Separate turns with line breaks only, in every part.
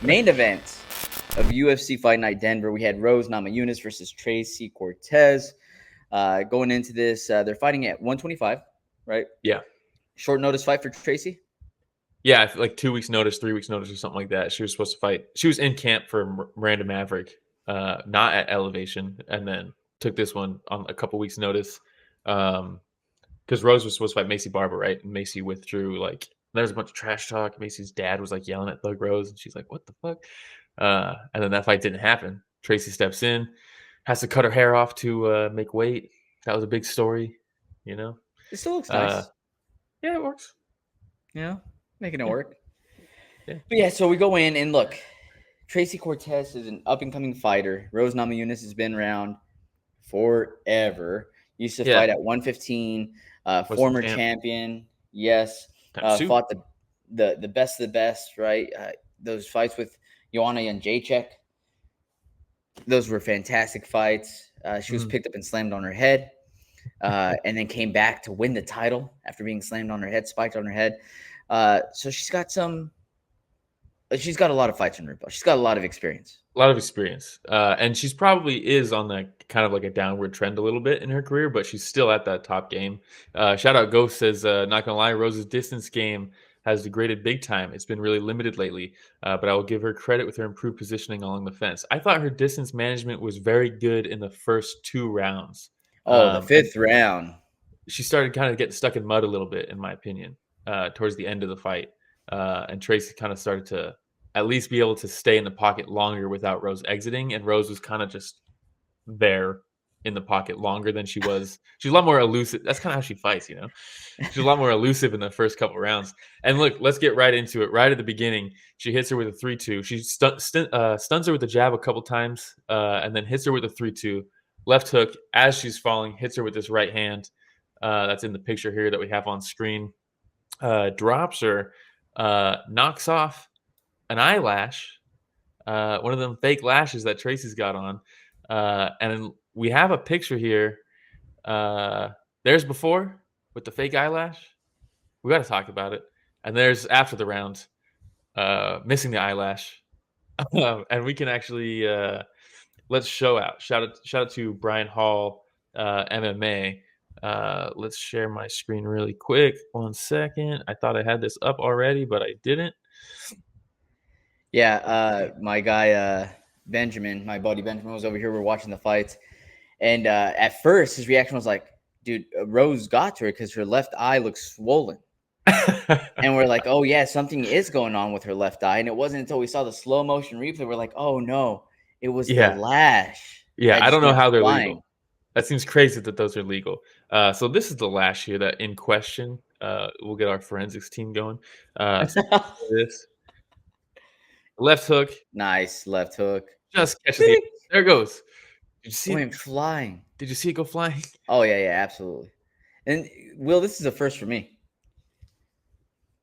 Main event of UFC Fight Night Denver. We had Rose Namajunas versus Tracy Cortez. Going into this, they're fighting at 125, right?
Yeah.
Short notice fight for Tracy.
Yeah, like 2 weeks notice, 3 weeks notice, or something like that. She was supposed to fight. She was in camp for Miranda Maverick, not at Elevation, and then took this one on a couple weeks notice. Because Rose was supposed to fight Macy Barber, right? And Macy withdrew. Like there was a bunch of trash talk. Macy's dad was like yelling at Thug Rose, and she's like, "What the fuck?" And then that fight didn't happen. Tracy steps in, has to cut her hair off to make weight. That was a big story, you know.
It still looks
Uh,
nice.
yeah, it works.
Making it
Yeah,
work.
yeah,
But yeah, so we go in and look. Tracy Cortez is an up and coming fighter. Rose Namajunas has been around forever. Used to
yeah.
fight at 115.
Was the
Former
champ
champion. Yes.
times two?
Fought the best of the best. Right. Those fights with Joanna Jędrzejczyk. Those were fantastic fights. She was
Mhm.
picked up and slammed on her head, and then came back to win the title after being slammed on her head, spiked on her head. So she's got some. She's got a lot of fights in her belt. She's got a lot of experience.
A lot of experience, and she's probably is on that kind of like a downward trend a little bit in her career, but she's still at that top game. Shout out Ghost says, not gonna lie, Rose's distance game has degraded big time. It's been really limited lately, but I will give her credit with her improved positioning along the fence. I thought her distance management was very good in the first 2 rounds,
Oh, the
and
fifth round.
she started kind of getting stuck in mud a little bit, in my opinion, towards the end of the fight. And Tracy kind of started to at least be able to stay in the pocket longer without Rose exiting. And Rose was kind of just there in the pocket longer than she was. She's a lot more elusive. That's kind of how she fights, you know? She's a lot more elusive in the first couple rounds. And look, let's get right into it. Right at the beginning, she hits her with a 3-2. She stuns her with a jab a couple times, and then hits her with a 3-2. Left hook as she's falling, hits her with this right hand. That's in the picture here that we have on screen. Drops her, knocks off an eyelash, one of them fake lashes that Tracy's got on. And we have a picture here. There's before with the fake eyelash. We got to talk about it. And there's after the round, missing the eyelash. And we can actually let's show out. Shout out to Brian Hall, MMA. Let's share my screen really quick. 1 second. I thought I had this up already, but I didn't.
Yeah, my guy Benjamin, my buddy Benjamin, was over here. We're watching the fights, and at first his reaction was like, "Dude, Rose got to her because her left eye looks swollen." And we're like, "Oh yeah, something is going on with her left eye." And it wasn't until we saw the slow motion replay we're like, "Oh no, it was the
Yeah.
lash
Yeah.
that
I
just
don't know
went
how they're
flying."
legal. That seems crazy that those are legal. So this is the lash here that in question. We'll get our forensics team going. So this left hook
Nice left hook.
just catches the.
Beep.
There it goes. Did you see it?
Went flying.
Did you see it go flying?
Oh yeah, absolutely. And Will, this is a first for me.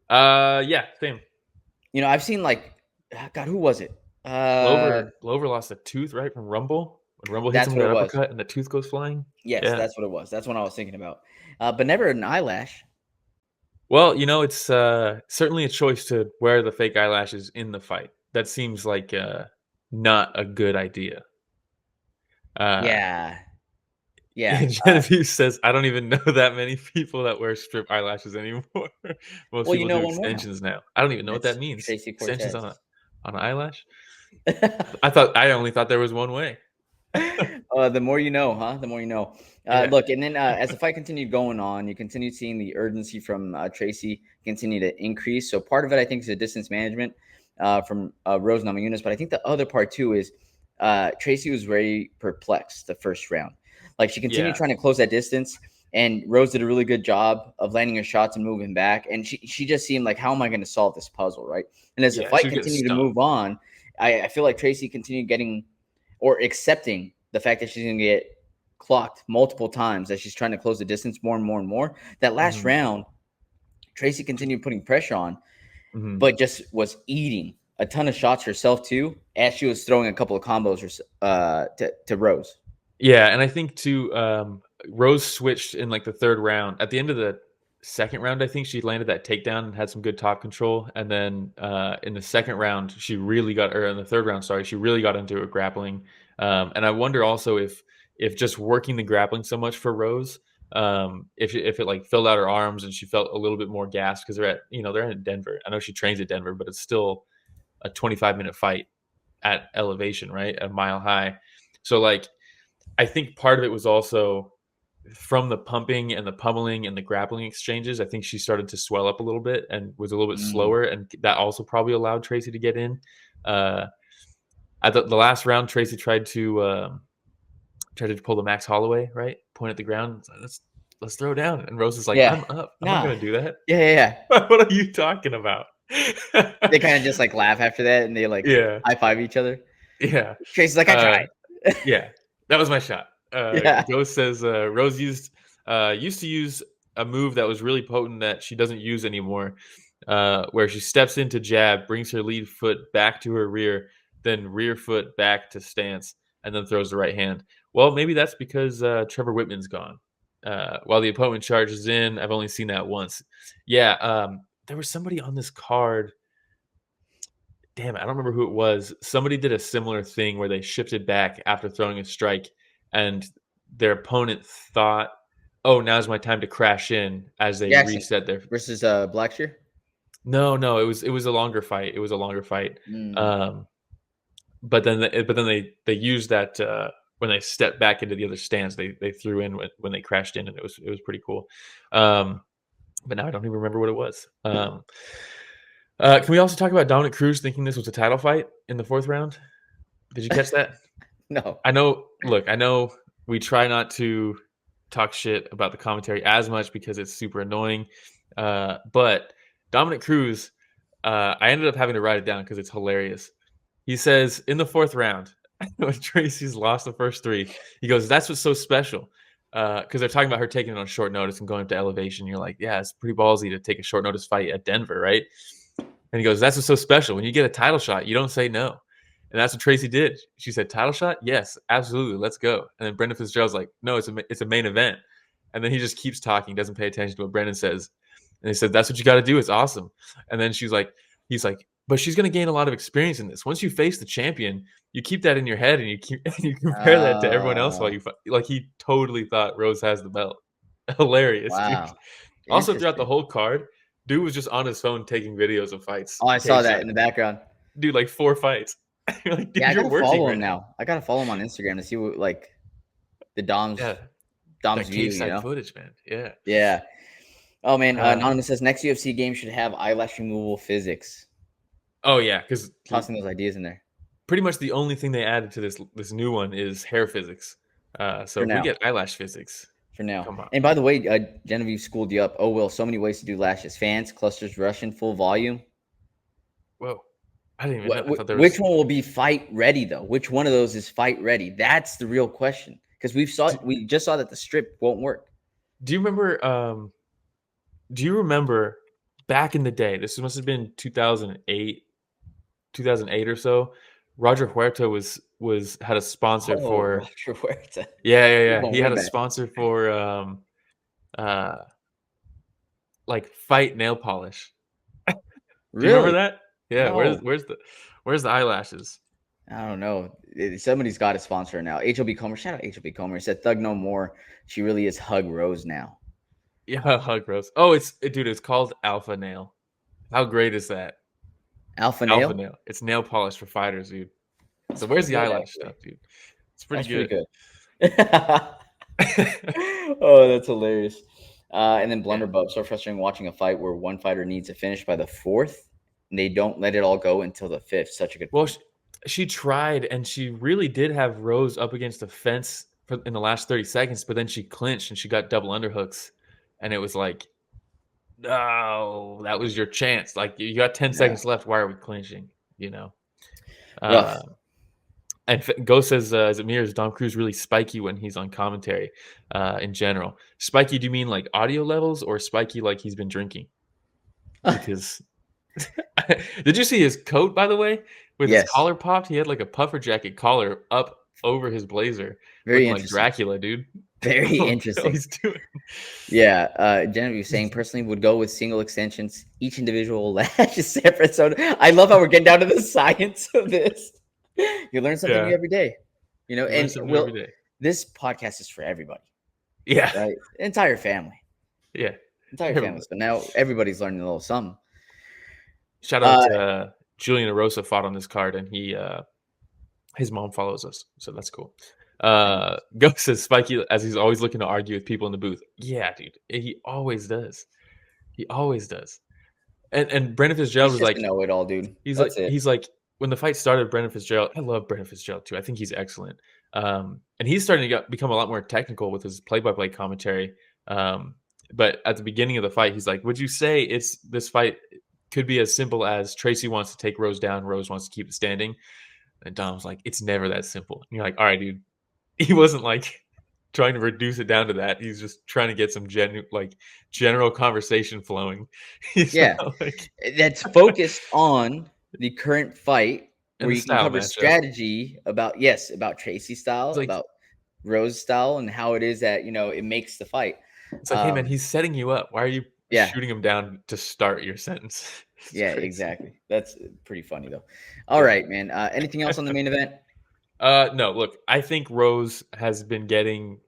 Yeah, same.
I've seen like, God, who was it?
Glover lost a tooth right from Rumble when Rumble hits
That's
him
what
with
it
that
was.
uppercut and the tooth goes flying.
Yes,
Yeah.
that's what it was. That's what I was thinking about. But never an eyelash.
Well, it's certainly a choice to wear the fake eyelashes in the fight. That seems like not a good idea. Uh,
Yeah, yeah.
Genevieve says, "I don't even know that many people that wear strip eyelashes anymore. Most
Well,
people do
one more now.
extensions now. I don't even know what
It's
that means.
Tracy
Extensions
Cortez.
on an eyelash. I only thought there was one way.
The more you know, huh? The more you know.
Yeah,
Look, and then as the fight continued going on, you continued seeing the urgency from Tracy continue to increase. So part of it, I think, is the distance management from Rose Namajunas. But I think the other part, too, is Tracy was very perplexed the first round. Like, she continued
yeah,
trying to close that distance, and Rose did a really good job of landing her shots and moving back. And she just seemed like, how am I going to solve this puzzle, right? And as the
yeah. She
fight
was getting
continued to
stung.
move on, I feel like Tracy continued getting or accepting the fact that she's going to get clocked multiple times as she's trying to close the distance more and more and more. That last
Mhm,
round, Tracy continued putting pressure on,
mhm.
but just was eating a ton of shots herself too, as she was throwing a couple of combos to Rose.
Yeah, and I think too, Rose switched in like the third round. At the end of the second round, I think she landed that takedown and had some good top control. And then in the second round, or in the third round, sorry, she really got into her grappling. And I wonder also if just working the grappling so much for Rose, if it like filled out her arms and she felt a little bit more gassed because they're in Denver. I know she trains at Denver, but it's still a 25-minute fight at elevation, right? A mile high. So like, I think part of it was also from the pumping and the pummeling and the grappling exchanges. I think she started to swell up a little bit and was a little bit
Mm.
slower, and that also probably allowed Tracy to get in. Uh, at the last round, Tracy tried to pull the Max Holloway, right? Point at the ground. Let's throw down. And Rose is like,
Yeah.
I'm up. I'm not
Nah.
gonna do that.
Yeah, yeah, yeah.
What are you talking about?
They kind of just like laugh after that, and they like
Yeah.
high five each other.
Yeah.
Tracy's like, I tried.
Yeah. That was my shot.
Yeah.
Ghost says Rose used to use a move that was really potent that she doesn't use anymore, where she steps into jab, brings her lead foot back to her rear, then rear foot back to stance, and then throws the right hand. Well, maybe that's because Trevor Whitman's gone. While the opponent charges in, I've only seen that once. Yeah, there was somebody on this card. Damn it, I don't remember who it was. Somebody did a similar thing where they shifted back after throwing a strike, and their opponent thought, "Oh, now's my time to crash in," as they
Jackson
reset their.
versus Blackshear.
No, it was a longer fight. It was a longer fight.
Mm.
Um, but then they used that when they stepped back into the other stands. They threw in when they crashed in, and it was pretty cool. But now I don't even remember what it was. Can we also talk about Dominic Cruz thinking this was a title fight in the fourth round? Did you catch that?
No.
I know. Look, I know we try not to talk shit about the commentary as much because it's super annoying. But Dominic Cruz, I ended up having to write it down because it's hilarious. He says in the fourth round, when Tracy's lost the first three, he goes, "That's what's so special." Because they're talking about her taking it on short notice and going up to elevation. You're like, yeah, it's pretty ballsy to take a short notice fight at Denver, right? And he goes, "That's what's so special. When you get a title shot, you don't say no." And that's what Tracy did. She said, "Title shot? Yes, absolutely. Let's go." And then Brendan Fitzgerald's like, "No, it's a main event." And then he just keeps talking, doesn't pay attention to what Brendan says. And he said, "That's what you got to do. It's awesome." And then he's like, "But she's going to gain a lot of experience in this. Once you face the champion, you keep that in your head and you compare that to everyone else while you fight." Like he totally thought Rose has the belt. Hilarious, dude.
Wow.
Also, throughout the
Interesting.
whole card, dude was just on his phone taking videos of fights.
Oh, I saw
Cage
that
fight.
in the background.
Dude, like 4 fights. You're like, dude,
Yeah, I
you're
gotta
working
follow him
right now.
now. I gotta follow him on Instagram to see what like the
Yeah,
Dom's
that
view.
cage side footage, man. Yeah.
Yeah. Oh man,
Uh,
Anonymous says next UFC game should have eyelash removal physics.
oh yeah, because
Tossing those ideas in there
pretty much the only thing they added to this new one is hair physics. So
for
if we
now.
get eyelash physics,
For now.
come on.
And by the way, Genevieve schooled you up. Oh, Will, so many ways to do lashes. Fans, clusters, Russian, full volume.
Whoa, I didn't even know. I thought there
Which
was.
one will be fight ready though? Which one of those is fight ready? That's the real question. Because we just saw that the strip won't work.
Do you remember? Do you remember back in the day? This must have been 2008 or so. Roger Huerta had a sponsor
Oh,
for.
Roger Huerta.
Yeah.
Going
He
way
had a
back.
sponsor for uh like fight nail polish. Do you remember
Really?
that? Yeah.
No.
Where's the eyelashes?
I don't know. Somebody's got a sponsor now. HLB Comer. Shout out HLB Comer. He said Thug No More. She really is Hug Rose now.
Yeah, hug Rose. Oh, dude. It's called Alpha Nail. How great is that?
Alpha
Alpha
Nail?
Nail. It's nail polish for fighters, dude.
That's
So where's
pretty
the
good,
eyelash
actually.
stuff, dude? It's pretty
That's pretty
good.
good. Oh, that's hilarious. And then
Yeah.
Blunderbub. So frustrating watching a fight where one fighter needs to finish by the fourth, and they don't let it all go until the fifth. Such a good
Well,
point.
she tried, and she really did have Rose up against the fence in the last 30 seconds, but then she clinched and she got double underhooks, and it was like, no, that was your chance. Like you got 10
Yeah.
seconds left. Why are we clinching? You know.
Rough.
And Go says, as it mirrors, Dom Cruz really spiky when he's on commentary. In general, spiky. Do you mean like audio levels, or spiky like he's been drinking? Because did you see his coat, by the way, with his
Yes.
collar popped? He had like a puffer jacket collar up over his blazer,
Very
looking like
interesting.
Dracula, dude.
Very
What the hell
interesting.
he's doing.
Yeah, Genevieve was saying personally would go with single extensions. Each individual latch is separate. So I love how we're getting down to the science of this. You learn something new
Yeah,
every day,
you learn
and
something new every day.
this podcast is for everybody,
Yeah,
right? Entire family,
yeah.
entire family.
Everybody.
So now everybody's learning a little something.
Shout out
Uh,
to Julian Arosa fought on this card, and his mom follows us, so that's cool. Ghost says Spiky, as he's always looking to argue with people in the booth. Yeah, dude, he always does. He always does. And Brendan Fitzgerald
he's
was
just
like,
a know-it-all, dude. That's it.
he's like, when the fight started, Brendan Fitzgerald. I love Brendan Fitzgerald too. I think he's excellent. And he's starting to become a lot more technical with his play-by-play commentary. But at the beginning of the fight, he's like, "Would you say this fight could be as simple as Tracy wants to take Rose down, Rose wants to keep it standing?" And Dom was like, "It's never that simple." And you're like, "All right, dude." He wasn't like trying to reduce it down to that. He's just trying to get some general conversation flowing. He's
Yeah,
not like
that's focused on the current fight,
in
where
the
you can
style
cover
matchup.
strategy about Tracy style,
It's like
about Rose style, and how it is that it makes the fight.
it's like, hey man, he's setting you up. Why are you
Yeah,
shooting him down to start your sentence? It's
yeah,
crazy.
exactly. That's pretty funny though. All
Yeah.
right, man. Anything else on the main event?
No, look, I think Rose has been getting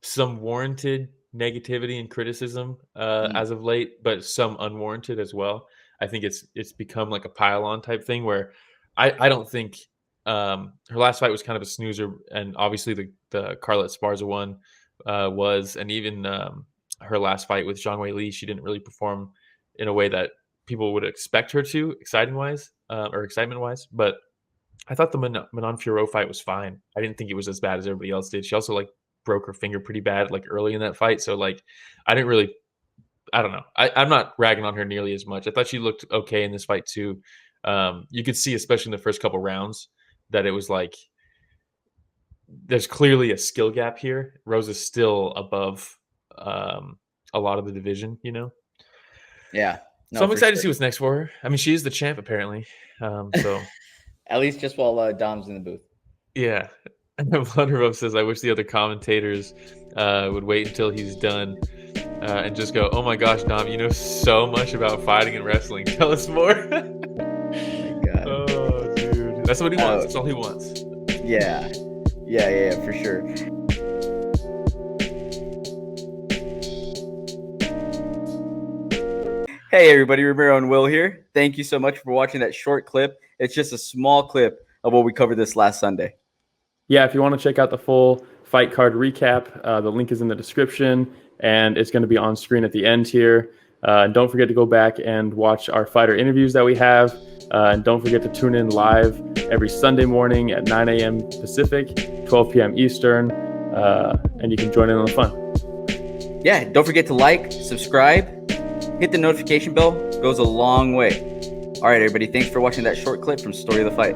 some warranted negativity and criticism
Mm,
as of late, but some unwarranted as well. I think it's become like a pile-on type thing where I don't think her last fight was kind of a snoozer, and obviously the Carla Esparza one was, and even her last fight with Zhang Wei Li, she didn't really perform in a way that people would expect her to, excitement wise. But I thought the Manon Fiorot fight was fine. I didn't think it was as bad as everybody else did. She also like broke her finger pretty bad like early in that fight. So like I didn't really I don't know. I'm not ragging on her nearly as much. I thought she looked okay in this fight too. You could see, especially in the first couple rounds, that it was like there's clearly a skill gap here. Rose is still above a lot of the division.
yeah,
So
no,
I'm
for
excited to
sure.
see what's next for her. I mean, she is the champ apparently. So
At least just while Dom's in the booth.
yeah. Blunderbuff says, I wish the other commentators would wait until he's done and just go, oh my gosh, Dom, you know so much about fighting and wrestling. Tell us more.
Oh my God.
Oh, dude. That's what he wants. That's all he wants.
Yeah, yeah, for sure. Hey everybody, Ramiro and Will here. Thank you so much for watching that short clip. It's just a small clip of what we covered this last Sunday.
Yeah, if you want to check out the full fight card recap, the link is in the description, and it's going to be on screen at the end here. Don't forget to go back and watch our fighter interviews that we have. And don't forget to tune in live every Sunday morning at 9 a.m. Pacific, 12 p.m. Eastern, and you can join in on the fun.
Yeah, don't forget to like, subscribe, hit the notification bell. It goes a long way. All right, everybody, thanks for watching that short clip from Story of the Fight.